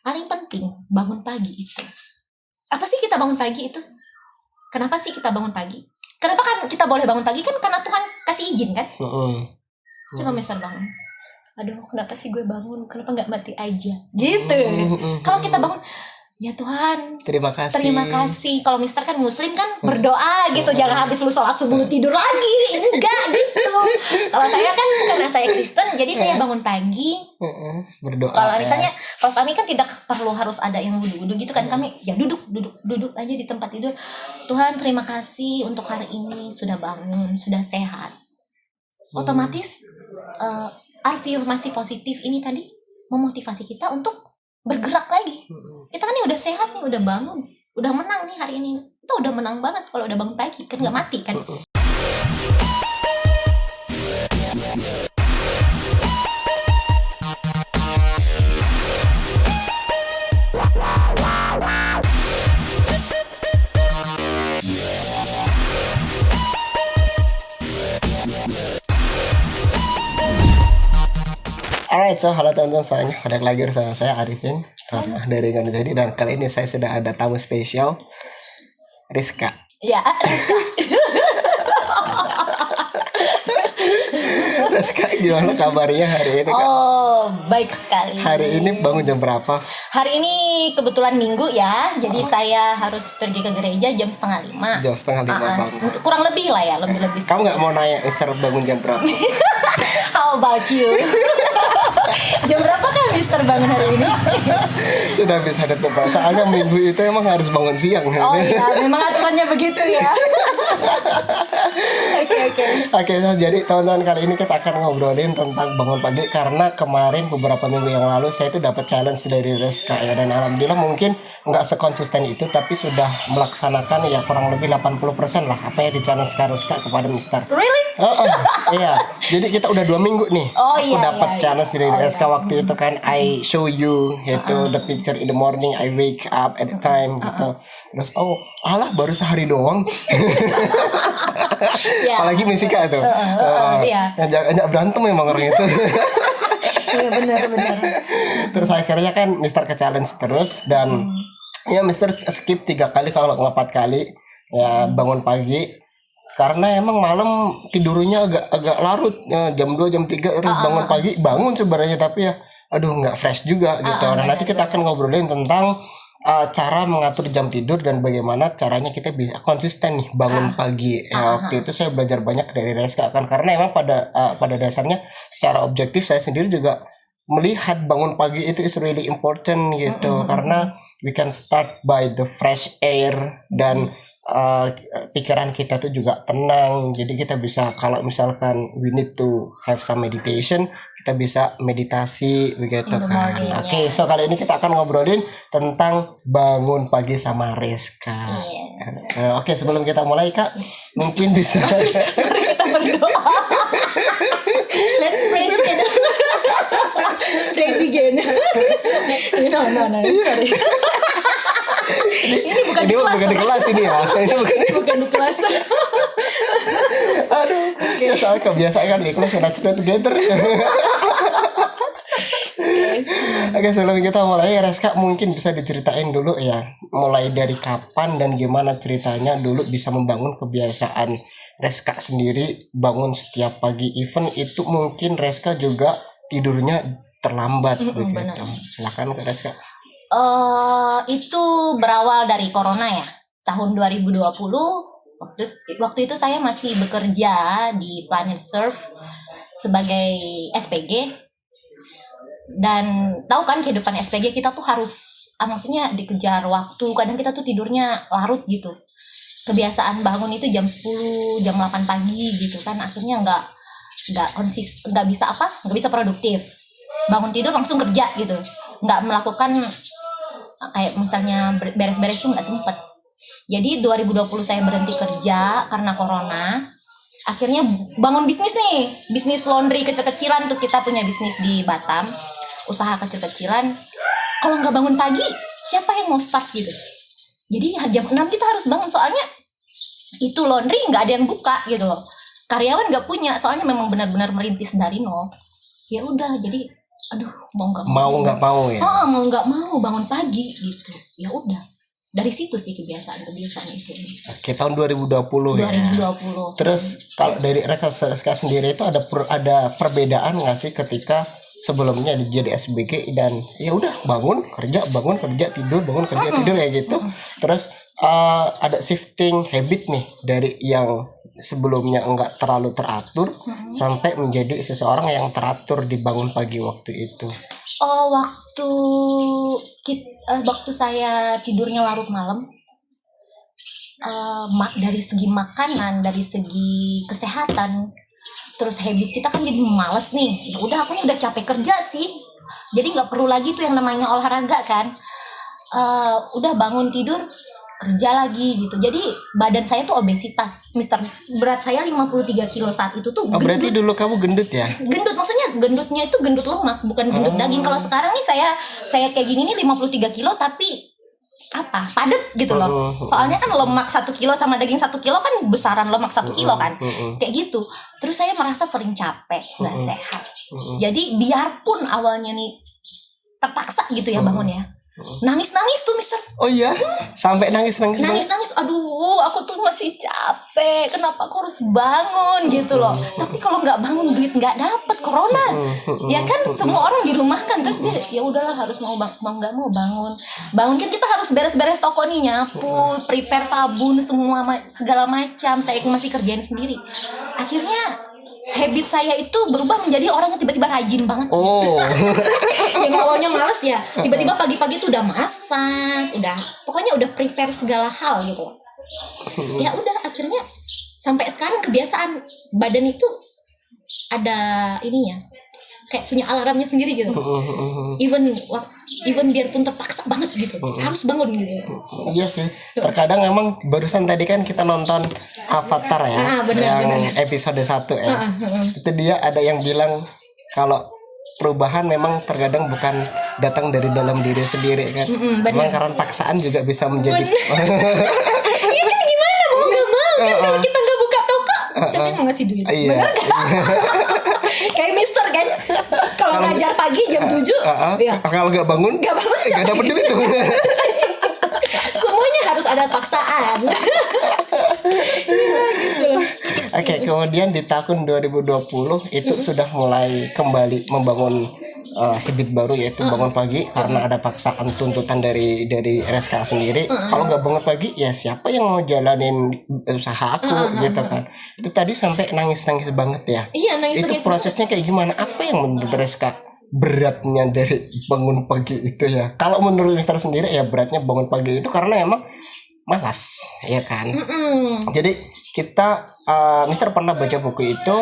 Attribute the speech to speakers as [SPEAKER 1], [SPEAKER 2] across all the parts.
[SPEAKER 1] paling penting bangun pagi itu. Apa sih kita bangun pagi itu? Kenapa sih kita bangun pagi? Kenapa kan kita boleh bangun pagi kan karena Tuhan kasih izin kan? Coba Mister bangun. Aduh, kenapa sih gue bangun? Kenapa nggak mati aja? Gitu. Kalau kita bangun, ya Tuhan,
[SPEAKER 2] terima kasih.
[SPEAKER 1] Kalau Mister kan Muslim kan berdoa gitu, jangan habis lu sholat subuh lu tidur lagi, enggak gitu. Kalau saya kan karena saya Kristen, jadi saya bangun pagi
[SPEAKER 2] berdoa.
[SPEAKER 1] Kalau misalnya, kalau kami kan tidak perlu harus ada yang wudhu gitu kan, kami ya duduk aja di tempat tidur. Tuhan terima kasih untuk hari ini sudah bangun, sudah sehat. Otomatis afirmasi positif ini tadi memotivasi kita untuk bergerak lagi. Kita kan nih udah sehat nih, udah bangun, udah menang nih hari ini. Kita udah menang banget kalau udah bangun pagi, kan nggak mati kan.
[SPEAKER 2] Alright, so halo teman-teman semuanya, balik lagi bersama saya Arifin dari Gana Jadi, dan kali ini saya sudah ada tamu spesial, Rizka.
[SPEAKER 1] Ya.
[SPEAKER 2] Rizka, gimana kabarnya hari ini, Kak?
[SPEAKER 1] Oh, baik sekali.
[SPEAKER 2] Hari ini bangun jam berapa?
[SPEAKER 1] Hari ini kebetulan Minggu ya, jadi saya harus pergi ke gereja jam 4:30.
[SPEAKER 2] Jam 4:30 bangun.
[SPEAKER 1] Kurang lebih lah ya, lebih.
[SPEAKER 2] Kamu nggak mau nanya Mister bangun jam berapa?
[SPEAKER 1] How about you? Jam berapa kan Mister bangun hari ini?
[SPEAKER 2] Sudah bisa ditebak. Soalnya Minggu itu emang harus bangun siang.
[SPEAKER 1] Oh iya, memang aturannya begitu ya. Oke.
[SPEAKER 2] So, jadi teman-teman, kali ini kita akan ngobrolin tentang bangun pagi, karena kemarin beberapa minggu yang lalu saya itu dapat challenge dari Rizka ya, dan alhamdulillah mungkin nggak sekonsisten itu, tapi sudah melaksanakan ya kurang lebih 80% lah apa yang di challenge Rizka kepada Mister.
[SPEAKER 1] Really?
[SPEAKER 2] Iya. Jadi kita udah 2 minggu nih. Aku dapat challenge dari Rizka waktu itu kan. I show you gitu the picture in the morning. I wake up at the time gitu. Terus alah baru sehari doang. Apalagi Misika tuh. Jangan berantem emang orang itu.
[SPEAKER 1] Iya benar.
[SPEAKER 2] Terus akhirnya kan Mister ke challenge terus, dan ya Mister skip 3 kali kalau nggak 4 kali ya bangun pagi, karena emang malam tidurnya agak larut ya, jam 2 jam 3 terus bangun pagi, bangun sebenarnya tapi ya aduh nggak fresh juga gitu. Nah nanti kita akan ngobrolin tentang cara mengatur jam tidur dan bagaimana caranya kita bisa konsisten nih bangun pagi. Waktu itu saya belajar banyak dari Rizka kan, karena emang pada dasarnya secara objektif saya sendiri juga melihat bangun pagi itu is really important gitu, karena we can start by the fresh air, dan pikiran kita tuh juga tenang. Jadi kita bisa, kalau misalkan we need to have some meditation, kita bisa meditasi begitu kan. Oke, so kali ini kita akan ngobrolin tentang bangun pagi sama Rizka. Oke, sebelum kita mulai Kak, mungkin bisa
[SPEAKER 1] Mari kita berdoa. Let's pray together. Pray begin. No, sorry. Ini bukan di kelas ini ya. Ini bukan di kelas.
[SPEAKER 2] Aduh, ya soalnya kebiasaan di kelas let's pray together. Oke, sebelum kita mulai, Rizka mungkin bisa diceritain dulu ya, mulai dari kapan dan gimana ceritanya dulu bisa membangun kebiasaan Rizka sendiri bangun setiap pagi. Even itu mungkin Rizka juga tidurnya terlambat begitu. Silakan Rizka.
[SPEAKER 1] Itu berawal dari corona ya, tahun 2020. Waktu itu saya masih bekerja di Planet Surf sebagai SPG. Dan tahu kan kehidupan SPG kita tuh harus maksudnya dikejar waktu. Kadang kita tuh tidurnya larut gitu. Kebiasaan bangun itu jam 10, jam 8 pagi gitu kan. Akhirnya nggak bisa produktif. Bangun tidur langsung kerja gitu. Nggak melakukan kayak misalnya beres-beres tuh nggak sempet. Jadi 2020 saya berhenti kerja karena corona. Akhirnya bangun bisnis nih, bisnis laundry kecil-kecilan tuh, kita punya bisnis di Batam, usaha kecil-kecilan. Kalau nggak bangun pagi, siapa yang mau start gitu? Jadi jam 6 kita harus bangun, soalnya itu laundry nggak ada yang buka gitu loh. Karyawan nggak punya, soalnya memang benar-benar merintis dari nol. Ya udah, jadi aduh mau nggak
[SPEAKER 2] mau ya.
[SPEAKER 1] mau nggak mau bangun pagi gitu. Ya udah, dari situ sih kebiasaan itu.
[SPEAKER 2] Oke, tahun 2020 ya.
[SPEAKER 1] 2020.
[SPEAKER 2] Terus kalau dari Reska sendiri itu ada perbedaan nggak sih ketika sebelumnya jadi SBG dan ya udah bangun kerja tidur bangun kerja tidur ya gitu. Terus ada shifting habit nih dari yang sebelumnya enggak terlalu teratur sampai menjadi seseorang yang teratur di bangun pagi waktu itu.
[SPEAKER 1] Oh, waktu saya tidurnya larut malam, dari segi makanan, dari segi kesehatan, terus habit kita kan jadi males nih. Ya udah, aku nih udah capek kerja sih, jadi nggak perlu lagi tuh yang namanya olahraga kan. Udah bangun tidur kerja lagi gitu. Jadi badan saya tuh obesitas, Mister. Berat saya 53 kilo saat itu tuh.
[SPEAKER 2] Oh, berarti dulu kamu gendut ya?
[SPEAKER 1] Gendut, maksudnya gendutnya itu gendut lemak, bukan gendut daging. Kalau sekarang nih saya kayak gini nih 53 kilo tapi padat gitu loh. Soalnya kan lemak 1 kilo sama daging 1 kilo kan besaran lemak 1 kilo kan. Kayak gitu. Terus saya merasa sering capek, gak sehat. Jadi biarpun awalnya nih terpaksa gitu ya bangun ya, nangis tuh Mister.
[SPEAKER 2] Oh iya? Sampai nangis.
[SPEAKER 1] Aduh, aku tuh masih capek, kenapa aku harus bangun gitu loh. Tapi kalau nggak bangun duit nggak dapet, corona ya kan, semua orang di rumah kan. Terus dia ya udahlah harus mau nggak mau bangun kan. Kita harus beres-beres toko nih, nyapu, prepare sabun, semua segala macam saya masih kerjain sendiri. Akhirnya habit saya itu berubah menjadi orang yang tiba-tiba rajin banget.
[SPEAKER 2] Oh.
[SPEAKER 1] Yang awalnya males ya, tiba-tiba pagi-pagi tuh udah masak, pokoknya udah prepare segala hal gitu. Ya udah, akhirnya sampai sekarang kebiasaan badan itu ada ininya, kayak punya alarmnya sendiri gitu. Even biarpun terpaksa banget gitu, harus bangun gitu.
[SPEAKER 2] Iya sih. Terkadang emang barusan tadi kan kita nonton Avatar ya, bener. Episode 1 ya. Itu dia ada yang bilang kalau perubahan memang terkadang bukan datang dari dalam diri sendiri kan. Memang karena paksaan juga bisa menjadi.
[SPEAKER 1] Iya kan, gimana mau nggak mau kan, kalau kita nggak buka toko siapa yang mau ngasih duit?
[SPEAKER 2] Iya.
[SPEAKER 1] Bener gak? Kayak Mister kan, kalau ngajar pagi jam 7 ya.
[SPEAKER 2] Kalau nggak bangun nggak dapet duit tuh.
[SPEAKER 1] Semuanya harus ada paksaan. Gitu loh.
[SPEAKER 2] Oke, kemudian di tahun 2020 itu sudah mulai kembali membangun habit baru, yaitu bangun pagi karena ada paksaan tuntutan dari RSK sendiri. Kalau nggak bangun pagi ya siapa yang mau jalanin usaha aku gitu kan. Itu tadi sampai nangis banget ya.
[SPEAKER 1] Iya, nangis.
[SPEAKER 2] Itu prosesnya kayak gimana? Apa yang menurut RSK beratnya dari bangun pagi itu ya? Kalau menurut Mister sendiri ya beratnya bangun pagi itu karena emang malas ya kan. Jadi kita Mister pernah baca buku itu,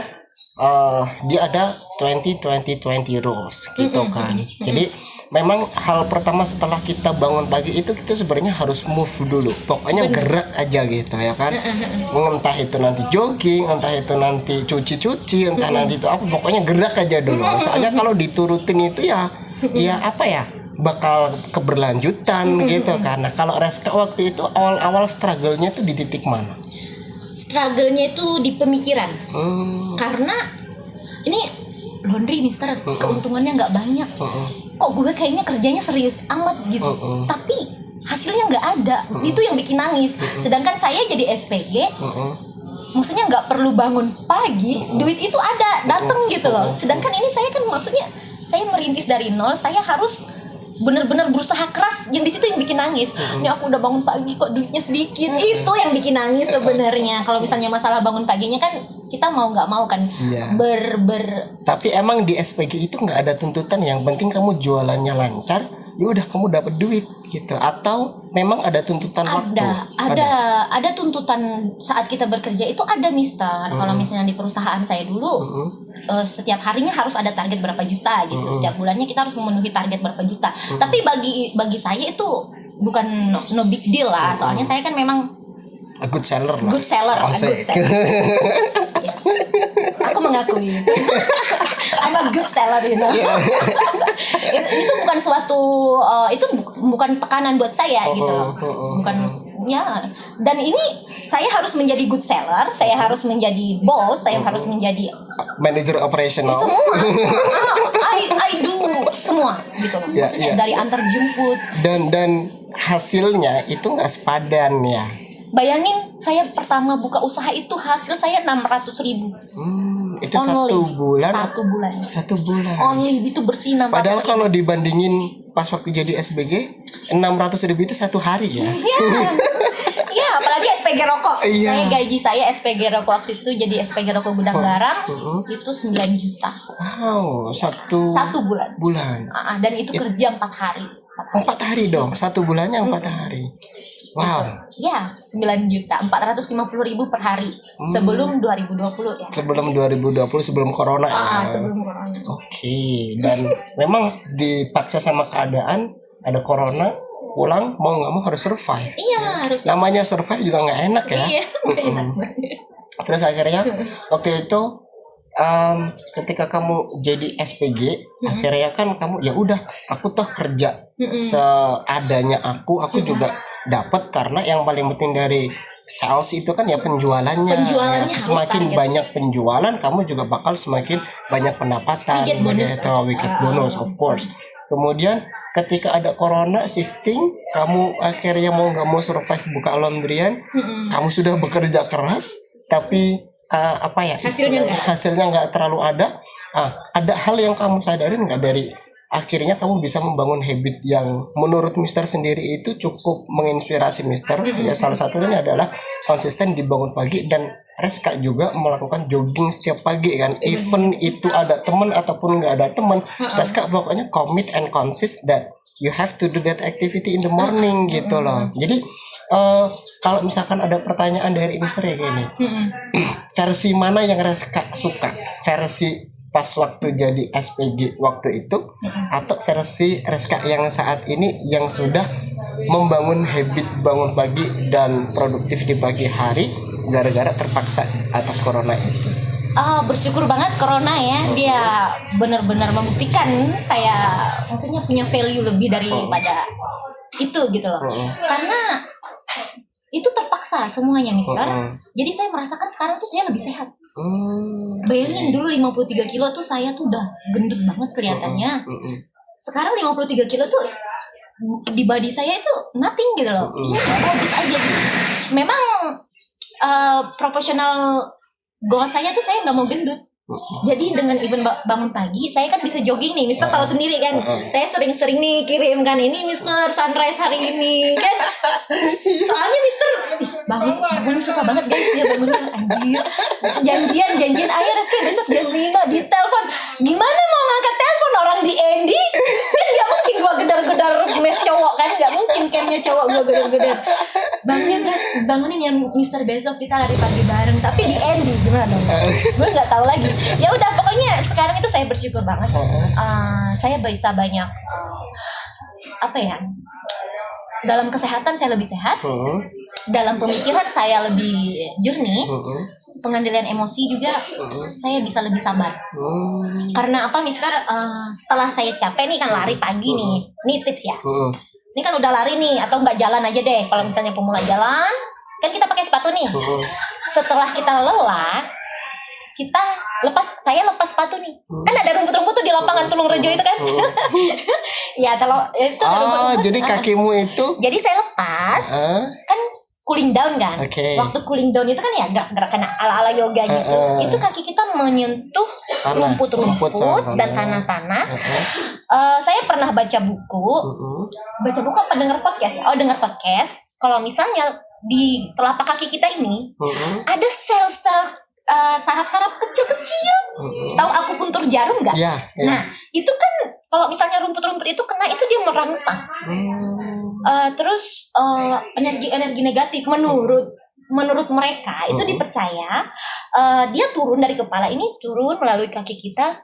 [SPEAKER 2] dia ada 20-20-20 rules gitu kan. Jadi memang hal pertama setelah kita bangun pagi itu kita sebenarnya harus move dulu. Pokoknya gerak aja gitu ya kan. Entah itu nanti jogging, entah itu nanti cuci, entah nanti itu apa, pokoknya gerak aja dulu. Soalnya kalau diturutin itu ya apa ya, bakal keberlanjutan gitu kan. Nah, kalau Reska waktu itu awal-awal struggle-nya tuh di titik mana?
[SPEAKER 1] Struggle-nya itu di pemikiran. Karena ini laundry Mister, keuntungannya nggak banyak. Kok gue kayaknya kerjanya serius amat gitu, tapi hasilnya nggak ada. Itu yang bikin nangis. Sedangkan saya jadi SPG, maksudnya nggak perlu bangun pagi, duit itu datang gitu loh. Sedangkan ini saya kan maksudnya saya merintis dari nol, saya harus benar-benar berusaha keras. Yang di situ yang bikin nangis. Ini aku udah bangun pagi kok duitnya sedikit. Itu yang bikin nangis sebenarnya. Kalau misalnya masalah bangun paginya kan kita mau nggak mau kan
[SPEAKER 2] Tapi emang di SPG itu nggak ada tuntutan, yang penting kamu jualannya lancar, ya udah kamu dapat duit gitu. Atau memang ada tuntutan waktu?
[SPEAKER 1] Ada tuntutan saat kita bekerja itu ada Mister. Kalau misalnya di perusahaan saya dulu, setiap harinya harus ada target berapa juta gitu. Setiap bulannya kita harus memenuhi target berapa juta. Tapi bagi saya itu bukan no big deal lah. Soalnya saya kan memang
[SPEAKER 2] a good seller lah.
[SPEAKER 1] Good seller. Yes. Aku mengakui itu. I'm a good seller, you know. Itu bukan suatu itu bukan tekanan buat saya gitu loh. Bukan ya. Dan ini saya harus menjadi good seller, saya harus menjadi boss, saya harus menjadi
[SPEAKER 2] manager operational.
[SPEAKER 1] Semua. I do semua gitu loh.
[SPEAKER 2] Ya,
[SPEAKER 1] Maksudnya
[SPEAKER 2] ya.
[SPEAKER 1] dari antar jemput.
[SPEAKER 2] Dan hasilnya itu nggak sepadan ya.
[SPEAKER 1] Bayangin saya pertama buka usaha itu hasil saya 600.000.
[SPEAKER 2] Itu satu bulan.
[SPEAKER 1] Satu bulan.
[SPEAKER 2] 1 bulan.
[SPEAKER 1] Only itu bersih 600.000.
[SPEAKER 2] Padahal kalau dibandingin pas waktu jadi SPG 600.000 itu 1 hari ya.
[SPEAKER 1] Iya, apalagi SPG rokok.
[SPEAKER 2] Iya.
[SPEAKER 1] Saya gaji saya SPG rokok waktu itu jadi SPG rokok gudang garam itu 9 juta.
[SPEAKER 2] Wow, satu
[SPEAKER 1] bulan. Dan itu kerja 4 hari.
[SPEAKER 2] 4 hari dong, 1 bulannya 4 hari. Wow.
[SPEAKER 1] Ya, 9 juta, 450.000 per hari sebelum 2020 ya.
[SPEAKER 2] Sebelum 2020, sebelum corona ya.
[SPEAKER 1] Sebelum corona.
[SPEAKER 2] Oke, dan memang dipaksa sama keadaan, ada corona, pulang mau nggak mau harus survive.
[SPEAKER 1] Iya, harus.
[SPEAKER 2] Namanya survive juga nggak enak ya.
[SPEAKER 1] Iya, nggak enak.
[SPEAKER 2] Terus akhirnya waktu itu ketika kamu jadi SPG, akhirnya kan kamu ya udah, aku toh kerja seadanya aku juga dapat, karena yang paling penting dari sales itu kan ya penjualannya
[SPEAKER 1] Penjualannya harus
[SPEAKER 2] semakin
[SPEAKER 1] target.
[SPEAKER 2] banyak penjualan, kamu juga bakal semakin banyak pendapatan.
[SPEAKER 1] We get bonus.
[SPEAKER 2] Wicked bonus of course. Kemudian ketika ada corona shifting, kamu akhirnya mau nggak mau survive buka laundryan, kamu sudah bekerja keras tapi hasilnya nggak terlalu ada. Ada hal yang kamu sadarin nggak dari akhirnya kamu bisa membangun habit yang menurut Mister sendiri itu cukup menginspirasi Mister? Ya salah satunya adalah konsisten dibangun pagi, dan Reska juga melakukan jogging setiap pagi kan. Even itu ada teman ataupun nggak ada teman, Reska pokoknya commit and consist that you have to do that activity in the morning gitu loh. Jadi kalau misalkan ada pertanyaan dari Mister ya gini, versi mana yang Reska suka? Versi pas waktu jadi SPG waktu itu, atau versi Reska yang saat ini yang sudah membangun habit bangun pagi dan produktif di pagi hari gara-gara terpaksa atas corona itu?
[SPEAKER 1] Bersyukur banget corona ya, dia benar-benar membuktikan saya maksudnya punya value lebih daripada itu gitu loh. Karena itu terpaksa semuanya Mister. Jadi saya merasakan sekarang tuh saya lebih sehat. Bayangin dulu 53 kilo tuh saya tuh udah gendut banget kelihatannya. Sekarang 53 kilo tuh di body saya itu nothing gitu loh. Bagus aja gitu. Memang proporsional goal saya tuh saya nggak mau gendut. Jadi dengan event bangun pagi, saya kan bisa jogging nih, Mister tahu sendiri kan. Saya sering-sering nih kirim kan, ini Mister sunrise hari ini kan. Soalnya Mister bangun susah banget guys, dia bangunnya anjir. Janjian ayo Reski besok jam 5 di telepon. Gimana mau ngangkat telepon orang di Andy? Kan nggak mungkin gua gedar-gedar mes cowok kan, nggak mungkin camnya cowok gua gedar-gedar. Bangunin ya Mister besok kita lari pagi bareng, tapi di Andy gimana dong? Gue nggak tahu lagi. Ya udah pokoknya sekarang itu saya bersyukur banget. Saya bisa banyak dalam kesehatan saya lebih sehat, dalam pemikiran saya lebih jernih, pengendalian emosi juga saya bisa lebih sabar. Karena apa Mister? Setelah saya capek nih kan lari pagi nih tips ya. Ini kan udah lari nih, atau nggak jalan aja deh. Kalau misalnya pemula jalan, kan kita pakai sepatu nih. Setelah kita lelah, saya lepas sepatu nih. Kan ada rumput-rumput tuh di lapangan Tulung Rejo itu kan. Ya, itu ada rumput-rumput.
[SPEAKER 2] Jadi kakimu itu.
[SPEAKER 1] Jadi saya lepas. Kan cooling down kan. Waktu cooling down itu kan ya gerak-gerak kena ala-ala yoga gitu. Itu kaki kita menyentuh rumput-rumput dan tanah-tanah. Saya pernah baca buku. Baca buku apa dengar podcast? Dengar podcast. Kalau misalnya di telapak kaki kita ini ada sel-sel saraf-saraf kecil-kecil. Tahu akupuntur jarum nggak?
[SPEAKER 2] Yeah.
[SPEAKER 1] Nah, itu kan kalau misalnya rumput-rumput itu kena, itu dia merangsang. Terus energi-energi negatif menurut mereka itu dipercaya dia turun dari kepala ini, turun melalui kaki kita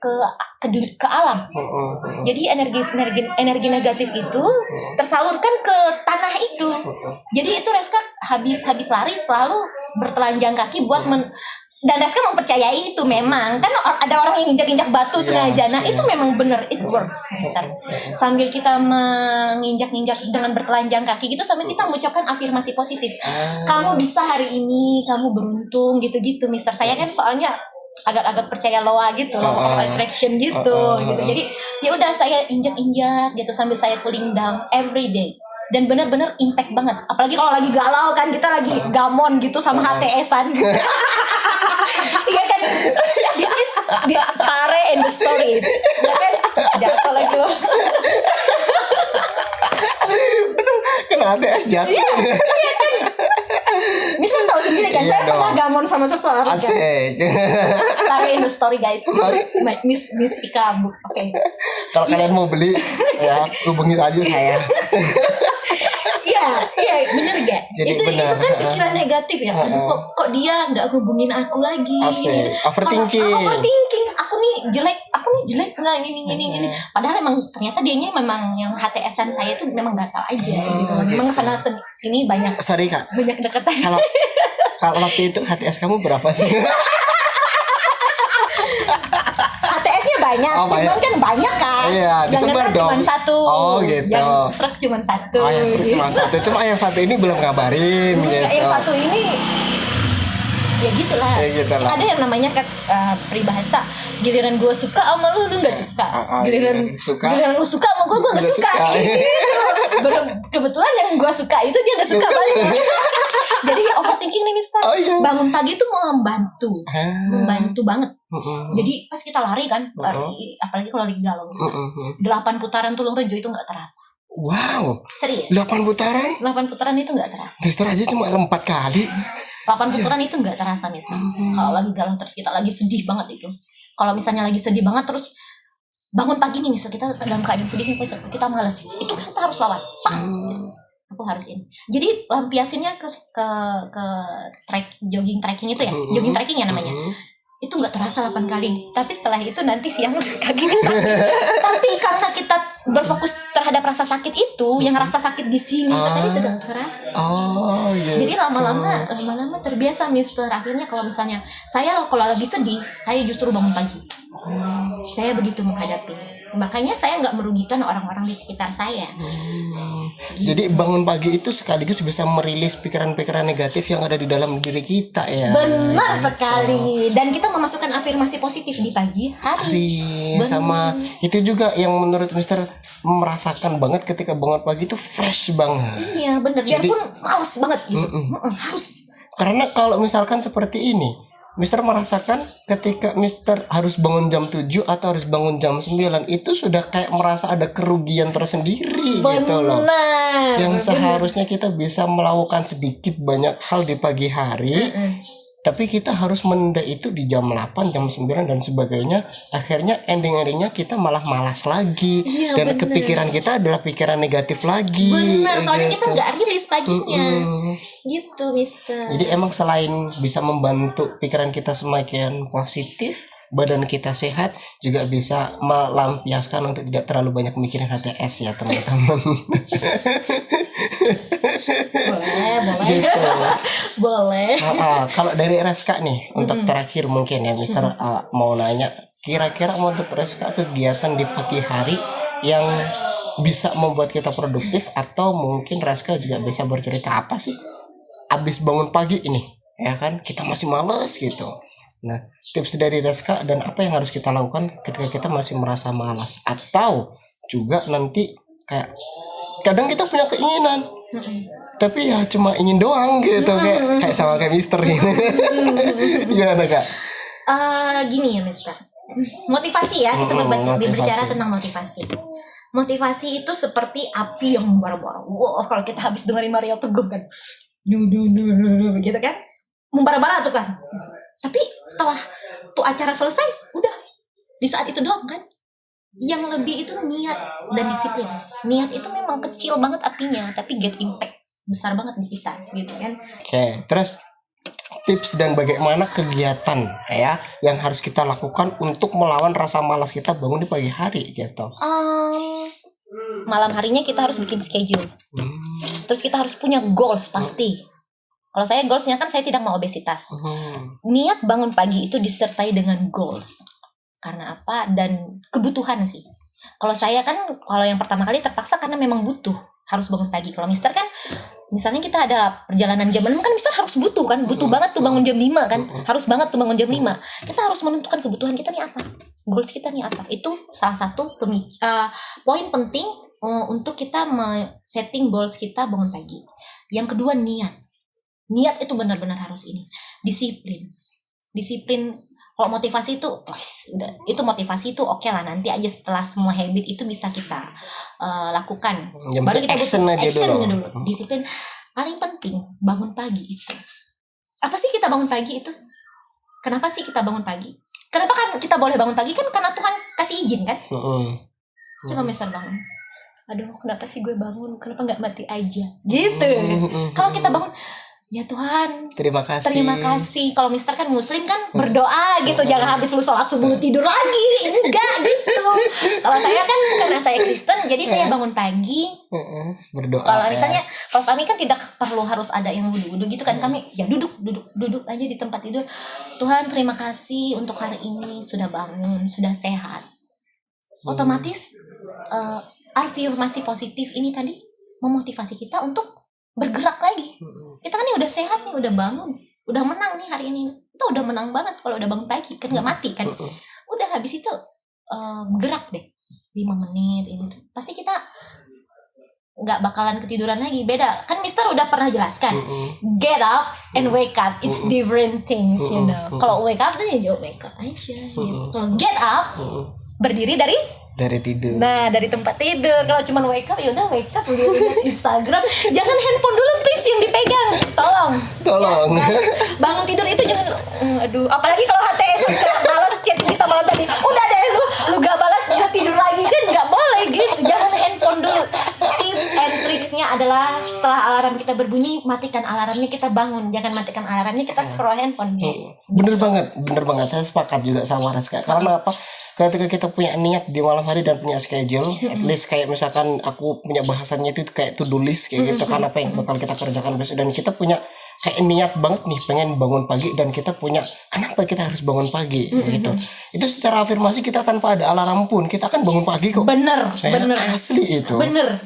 [SPEAKER 1] ke alam. Jadi energi negatif itu tersalurkan ke tanah itu. Jadi itu Reska habis lari selalu bertelanjang kaki buat dan Reska mempercayai itu. Memang kan ada orang yang injak-injak batu sengaja. Nah itu memang benar, it works Mister. Sambil kita menginjak-injak dengan bertelanjang kaki gitu, sambil kita mengucapkan afirmasi positif. Kamu bisa hari ini, kamu beruntung gitu-gitu Mister. Saya kan soalnya agak-agak percaya loa gitu, law of attraction gitu. Jadi ya udah saya injak-injak gitu sambil saya cooling down every day. Dan benar-benar impact banget. Apalagi kalau lagi galau kan, kita lagi gamon gitu sama HTS-an. Iya kan? This is the pare and the story. Ya kan? Jatuh lagi loh.
[SPEAKER 2] Kena ATS jatuh.
[SPEAKER 1] Iya kan? Misal tahu sendiri kan, saya pernah gamon sama seseorang kan.
[SPEAKER 2] Asik.
[SPEAKER 1] Pare in the story guys. Miss Ika. Oke.
[SPEAKER 2] Kalau kalian mau beli ya hubungi aja saya.
[SPEAKER 1] Iya bener gak?
[SPEAKER 2] Jadi
[SPEAKER 1] itu
[SPEAKER 2] bener.
[SPEAKER 1] kan pikiran negatif ya. Aduh, kok dia nggak hubungin aku lagi?
[SPEAKER 2] Asik. Overthinking.
[SPEAKER 1] Overthinking. Aku nih jelek nggak ini. Padahal emang ternyata dianya memang yang HTS-an saya itu memang gatal aja gitu. Memang sana sini banyak.
[SPEAKER 2] Sorry Kak.
[SPEAKER 1] Banyak dekatan.
[SPEAKER 2] Kalau waktu itu HTS kamu berapa sih?
[SPEAKER 1] HTS-nya banyak, cuman kan banyak kan.
[SPEAKER 2] Iya, disebar dong.
[SPEAKER 1] Cuma satu.
[SPEAKER 2] Oh gitu.
[SPEAKER 1] Yang serak cuma satu.
[SPEAKER 2] Oh yang serak cuma satu. Cuma yang satu ini belum ngabarin gitu.
[SPEAKER 1] Yang satu ini ya gitulah. Ada yang namanya peribahasa, giliran gue suka sama lu nggak suka. Giliran lu suka sama gue nggak suka. Kebetulan yang gue suka itu dia nggak suka balik. Jadi ya overthinking nih Mister. Bangun pagi itu membantu banget. Jadi pas kita lari kan, apalagi kalau lagi galau, 8 putaran tulung rejo itu nggak terasa.
[SPEAKER 2] Wow.
[SPEAKER 1] Serius?
[SPEAKER 2] 8 putaran?
[SPEAKER 1] 8 putaran itu nggak terasa.
[SPEAKER 2] Mister aja cuma 4 kali.
[SPEAKER 1] 8 putaran itu nggak terasa Mister. Kalau lagi galau terus kita lagi sedih banget itu. Kalau misalnya lagi sedih banget terus bangun pagi nih Mister, kita dalam keadaan sedih nih, kita malas. Itu kan kita harus lawan. Aku harus ini. Jadi lampiasinnya ke jogging trekking itu ya. Jogging trekking ya namanya. Itu nggak terasa 8 kali, tapi setelah itu nanti siang kakinya sakit. Tapi karena kita berfokus terhadap rasa sakit itu, yang rasa sakit di sini tadi tidak terasa. Jadi lama-lama terbiasa Mister. Akhirnya kalau misalnya saya kalau lagi sedih, saya justru bangun pagi. Saya begitu menghadapi. Makanya saya nggak merugikan orang-orang di sekitar saya.
[SPEAKER 2] Jadi bangun pagi itu sekaligus bisa merilis pikiran-pikiran negatif yang ada di dalam diri kita ya.
[SPEAKER 1] Benar sekali. Dan kita memasukkan afirmasi positif di pagi hari.
[SPEAKER 2] Sama itu juga yang menurut Mister merasakan banget ketika bangun pagi itu fresh banget.
[SPEAKER 1] Iya benar. Biarpun males banget gitu. Harus.
[SPEAKER 2] Karena kalau misalkan seperti ini, Mister merasakan ketika Mister harus bangun jam 7 atau harus bangun jam 9, itu sudah kayak merasa ada kerugian tersendiri. Gitu loh. Yang seharusnya kita bisa melakukan sedikit banyak hal di pagi hari, tapi kita harus menunda itu di jam 8, jam 9 dan sebagainya. Akhirnya ending-endingnya kita malah malas lagi. Dan kepikiran kita adalah pikiran negatif lagi.
[SPEAKER 1] Benar, soalnya kita nggak rilis paginya. Gitu Mister.
[SPEAKER 2] Jadi emang selain bisa membantu pikiran kita semakin positif, badan kita sehat, juga bisa melampiaskan untuk tidak terlalu banyak mikirin HTS ya teman-teman.
[SPEAKER 1] Boleh.
[SPEAKER 2] Gitu.
[SPEAKER 1] Boleh.
[SPEAKER 2] Kalau dari Reska nih, untuk terakhir mungkin ya Mister mau nanya, kira-kira menurut Reska kegiatan di pagi hari yang bisa membuat kita produktif, atau mungkin Reska juga bisa bercerita apa sih abis bangun pagi ini, ya kan kita masih males gitu. Nah, tips dari Reska dan apa yang harus kita lakukan ketika kita masih merasa malas, atau juga nanti kayak kadang kita punya keinginan tapi ya cuma ingin doang gitu, kayak sama kayak Mister gitu. Gimana Kak?
[SPEAKER 1] Gini ya Mister, motivasi ya, kita berbicara tentang motivasi. Motivasi itu seperti api yang membara-bara. Wow, kalau kita habis dengerin Mario Teguh kan, gitu kan, membara-bara tuh kan. Tapi setelah tuh acara selesai, udah di saat itu doang kan. Yang lebih itu niat dan disiplin. Niat itu memang kecil banget apinya, tapi get impact besar banget di kita, gitu kan. Oke,
[SPEAKER 2] terus tips dan bagaimana kegiatan ya yang harus kita lakukan untuk melawan rasa malas kita bangun di pagi hari gitu.
[SPEAKER 1] Malam harinya kita harus bikin schedule. Terus kita harus punya goals pasti. Kalau saya goalsnya kan saya tidak mau obesitas. Niat bangun pagi itu disertai dengan goals. Karena apa? Dan kebutuhan sih. Kalau saya kan, kalau yang pertama kali terpaksa karena memang butuh harus bangun pagi. Kalau Mister kan Misalnya kita ada perjalanan jam 6 kan mister harus butuh banget tuh bangun jam 5 kan. Harus banget tuh bangun jam 5. Kita harus menentukan kebutuhan kita nih apa. Goals kita nih apa. Itu salah satu poin penting untuk kita setting goals kita bangun pagi. Yang kedua niat. Niat itu benar-benar harus ini. Disiplin. Kalau motivasi itu itu motivasi itu oke lah, nanti aja setelah semua habit itu bisa kita lakukan. Baru kita
[SPEAKER 2] action
[SPEAKER 1] butuh
[SPEAKER 2] aja
[SPEAKER 1] action
[SPEAKER 2] dulu.
[SPEAKER 1] dulu. Disiplin paling penting bangun pagi itu. Apa sih kita bangun pagi itu? Kenapa sih kita bangun pagi? Kenapa kan kita boleh bangun pagi kan karena Tuhan kasih izin kan? Coba mister bangun. Aduh, kenapa sih gue bangun? Kenapa nggak mati aja? Gitu. Kalau kita bangun, ya Tuhan, terima kasih. Kalau mister kan muslim kan berdoa gitu, jangan habis lu sholat subuh lu tidur lagi, enggak gitu. Kalau saya kan karena saya Kristen, jadi saya bangun pagi
[SPEAKER 2] berdoa.
[SPEAKER 1] Kalau misalnya, kalau kami kan tidak perlu harus ada yang wudhu gitu kan, kami ya duduk aja di tempat tidur. Tuhan terima kasih untuk hari ini sudah bangun, sudah sehat. Otomatis afirmasi positif ini tadi memotivasi kita untuk bergerak lagi. Kita kan udah sehat nih, udah bangun, udah menang nih hari ini. Itu udah menang banget kalau udah bangun pagi, kan nggak mati kan. Udah habis itu gerak deh 5 menit ini tuh. Pasti kita nggak bakalan ketiduran lagi. Beda kan, mister udah pernah jelaskan. Get up and wake up, it's different things, you know. Kalau wake up tuh ya wake up aja gitu. Kalau get up, berdiri dari
[SPEAKER 2] tidur.
[SPEAKER 1] Nah, dari tempat tidur. Kalau cuma wake up, ya udah wake up, lihat Instagram. Jangan handphone dulu please yang dipegang. Tolong. Ya, bangun tidur itu jangan apalagi kalau HTS balas chat kita malam tadi. Udah deh lu gak balas, lu tidur lagi kan enggak boleh gitu. Jangan handphone dulu. Tips and tricksnya adalah setelah alarm kita berbunyi, matikan alarmnya, kita bangun. Jangan matikan alarmnya, kita scroll handphone.
[SPEAKER 2] Bener banget. Saya sepakat juga sama Raska. Karena apa? Ketika kita punya niat di malam hari dan punya schedule, at least kayak misalkan aku punya bahasanya itu kayak to-do list kayak gitu kan, apa yang bakal kita kerjakan besok, dan kita punya kayak niat banget nih pengen bangun pagi, dan kita punya kenapa kita harus bangun pagi gitu. Itu secara afirmasi kita tanpa ada alarm pun kita akan bangun pagi kok.
[SPEAKER 1] Bener.
[SPEAKER 2] Asli itu.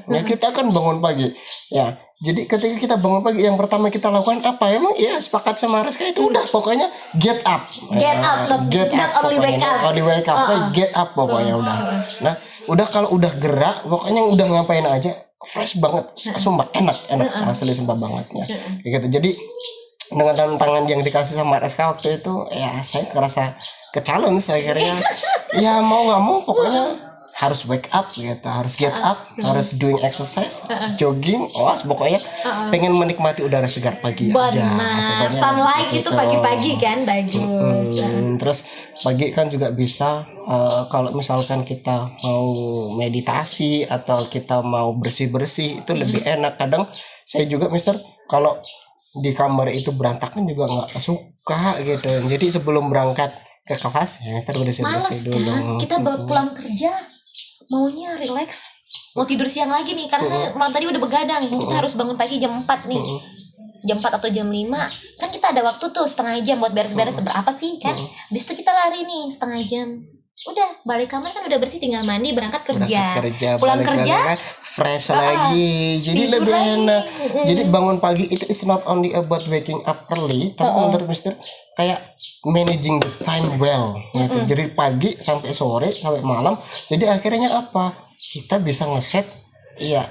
[SPEAKER 2] Ya kita akan bangun pagi. Ya. Jadi ketika kita bangun pagi, yang pertama kita lakukan apa? Emang ya sepakat sama Raska itu udah pokoknya get up. Not only wake up. Get up pokoknya udah. Nah, udah kalau udah gerak, pokoknya udah ngapain aja fresh banget, sumpah enak asli sumpah bangetnya. Kayak gitu. Jadi dengan tantangan yang dikasih sama Raska waktu itu, ya saya ngerasa ke-challenge akhirnya. Ya mau nggak mau pokoknya harus wake up gitu, harus get up, harus doing exercise, jogging, pokoknya pengen menikmati udara segar pagi aja.
[SPEAKER 1] Sunlight itu pagi-pagi kan bagus.
[SPEAKER 2] Terus pagi kan juga bisa kalau misalkan kita mau meditasi atau kita mau bersih-bersih itu lebih enak. Kadang saya juga mister kalau di kamar itu berantakan juga nggak suka gitu. Jadi sebelum berangkat ke kelas ya mister bersih-bersih dulu.
[SPEAKER 1] Kan? Kita pulang kerja maunya relax, mau tidur siang lagi nih karena malam tadi udah begadang. Kita harus bangun pagi jam 4 nih, jam 4 atau jam 5 kan kita ada waktu tuh setengah jam buat beres-beres. Seberapa sih kan, habis itu kita lari nih setengah jam, udah balik kamar kan udah bersih, tinggal mandi berangkat kerja. Pulang kerja
[SPEAKER 2] fresh lagi, jadi lebih enak. Jadi bangun pagi itu is not only about waking up early, tapi menurut mister kayak managing the time well gitu. Jadi pagi sampai sore sampai malam, jadi akhirnya apa, kita bisa ngeset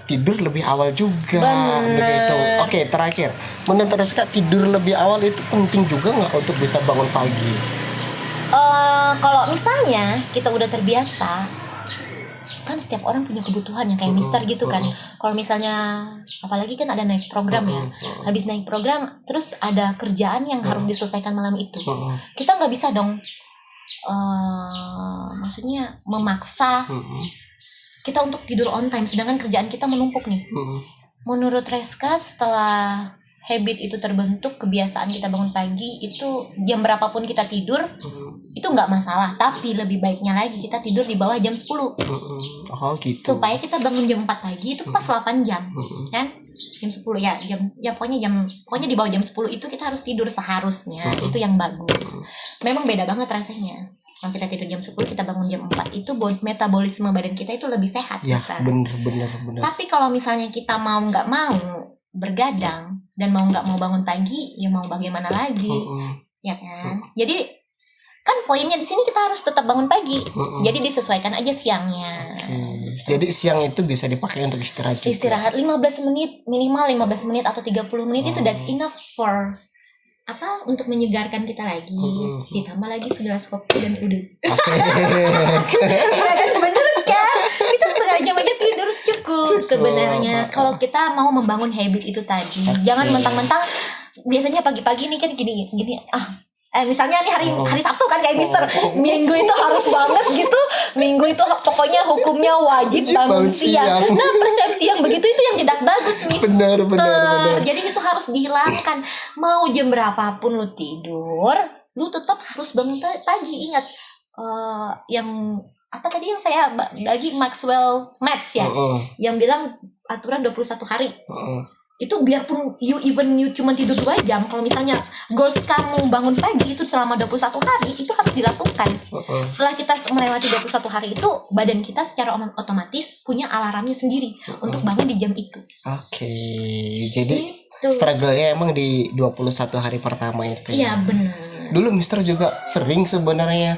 [SPEAKER 2] tidur lebih awal juga. Begitu. Oke, terakhir menurut Raska tidur lebih awal itu penting juga nggak untuk bisa bangun pagi?
[SPEAKER 1] Kalau misalnya kita udah terbiasa, kan setiap orang punya kebutuhan yang kayak mister gitu kan. Kalau misalnya apalagi kan ada naik program ya, habis naik program terus ada kerjaan yang harus diselesaikan malam itu, kita nggak bisa dong maksudnya memaksa kita untuk tidur on time sedangkan kerjaan kita menumpuk nih. Menurut Raska, setelah habit itu terbentuk, kebiasaan kita bangun pagi itu jam berapapun kita tidur itu nggak masalah, tapi lebih baiknya lagi kita tidur di bawah jam 10
[SPEAKER 2] gitu.
[SPEAKER 1] Supaya kita bangun jam 4 pagi itu pas 8 jam kan, jam 10 pokoknya di bawah jam 10 itu kita harus tidur seharusnya. Itu yang bagus. Memang beda banget rasanya kalau kita tidur jam 10 kita bangun jam 4, itu metabolisme badan kita itu lebih sehat.
[SPEAKER 2] Ya bener.
[SPEAKER 1] Tapi kalau misalnya kita mau nggak mau bergadang dan mau nggak mau bangun pagi, ya mau bagaimana lagi, ya kan? Jadi kan poinnya di sini kita harus tetap bangun pagi. Jadi disesuaikan aja siangnya.
[SPEAKER 2] Jadi siang itu bisa dipakai untuk istirahat juga.
[SPEAKER 1] Istirahat 15 menit, minimal 15 menit atau 30 menit itu that's enough for untuk menyegarkan kita lagi. Ditambah lagi segelas kopi dan uduk. Ya kan, bener kan? Kita setengah jam aja tidur cukup. Sebenarnya kalau kita mau membangun habit itu tadi, jangan mentang-mentang biasanya pagi-pagi nih kan gini misalnya nih hari Sabtu kan kayak Mister, Minggu itu harus banget gitu. Minggu itu pokoknya hukumnya wajib bangun siang. Nah, persepsi yang begitu itu yang tidak bagus, Mister.
[SPEAKER 2] Benar.
[SPEAKER 1] Jadi itu harus dihilangkan. Mau jam berapapun lu tidur, lu tetap harus bangun pagi. Ingat yang apa tadi yang saya bagi Maxwell Match ya, yang bilang aturan 21 hari. Itu biarpun you cuma tidur 2 jam, kalau misalnya goals kamu bangun pagi itu selama 21 hari itu harus dilakukan. Setelah kita melewati 21 hari itu, badan kita secara otomatis punya alarmnya sendiri untuk bangun di jam itu.
[SPEAKER 2] Jadi struggle-nya emang di 21 hari pertama itu.
[SPEAKER 1] Iya, benar.
[SPEAKER 2] Dulu Mister juga sering sebenarnya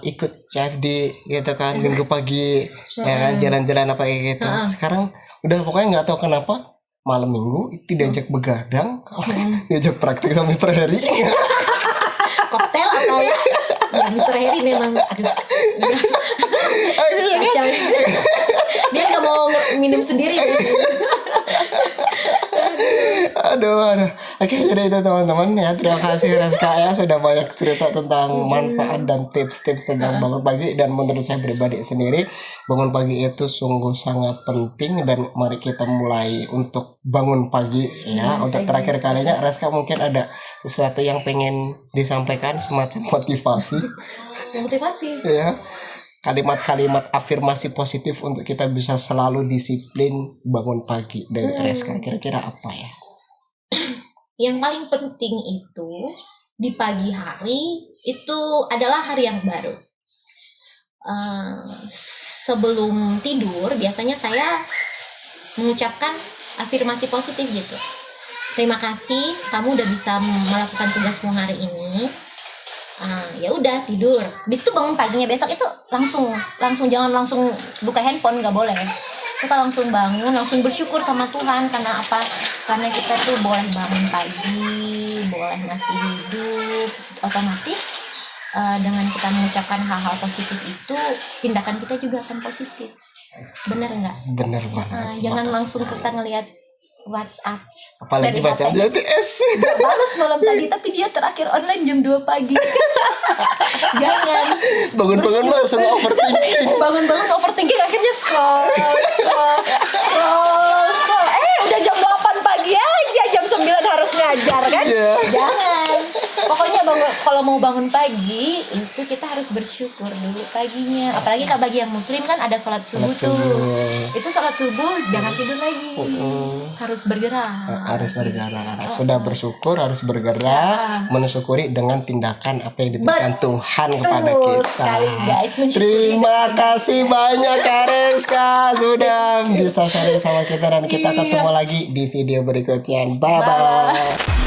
[SPEAKER 2] ikut CFD gitu kan, minggu pagi ya kan, jalan-jalan apa kayak gitu. Sekarang udah pokoknya nggak tahu kenapa malam minggu itu diajak begadang, diajak praktik sama Mr. Harry.
[SPEAKER 1] Koktel atau ya Mr. Harry memang kacau. Dia nggak mau minum sendiri.
[SPEAKER 2] Aduh. Oke, jadi itu teman-teman ya. Terima kasih Reska ya sudah banyak cerita tentang manfaat dan tips-tips tentang bangun pagi. Dan menurut saya pribadi sendiri, bangun pagi itu sungguh sangat penting. Dan mari kita mulai untuk bangun pagi ya. Untuk terakhir kalinya, Reska mungkin ada sesuatu yang pengen disampaikan, semacam motivasi. Ya, kalimat-kalimat afirmasi positif untuk kita bisa selalu disiplin bangun pagi dari Reska. Kira-kira apa ya?
[SPEAKER 1] Yang paling penting itu di pagi hari itu adalah hari yang baru. Sebelum tidur biasanya saya mengucapkan afirmasi positif gitu. Terima kasih kamu udah bisa melakukan tugasmu hari ini. Ya udah tidur. Habis itu bangun paginya besok itu langsung jangan langsung buka handphone, nggak boleh. Kita langsung bangun, langsung bersyukur sama Tuhan. Karena apa? Karena kita tuh boleh bangun pagi, boleh masih hidup. Otomatis dengan kita mengucapkan hal-hal positif itu, tindakan kita juga akan positif. Bener nggak?
[SPEAKER 2] Bener banget.
[SPEAKER 1] Jangan langsung kita ngelihat WhatsApp,
[SPEAKER 2] apalagi baca BTS.
[SPEAKER 1] Gak balas malam tadi, tapi dia terakhir online jam 2 pagi. Jangan
[SPEAKER 2] bangun-bangun langsung overthinking.
[SPEAKER 1] Bangun-bangun overthinking, akhirnya scroll. Udah jam 8 pagi aja, jam 9 harus ngajar kan? Jangan. Pokoknya kalau mau bangun pagi itu kita harus bersyukur dulu paginya. Apalagi kalau bagi yang muslim kan ada sholat subuh tuh. Itu sholat subuh jangan tidur lagi. Harus bergerak. Sudah bersyukur harus bergerak, mensyukuri dengan tindakan apa yang diberikan Tuhan kepada kita. Sekali, guys,
[SPEAKER 2] terima kasih banyak Reska sudah bisa sharing sama kita, dan kita ketemu lagi di video berikutnya. Bye bye.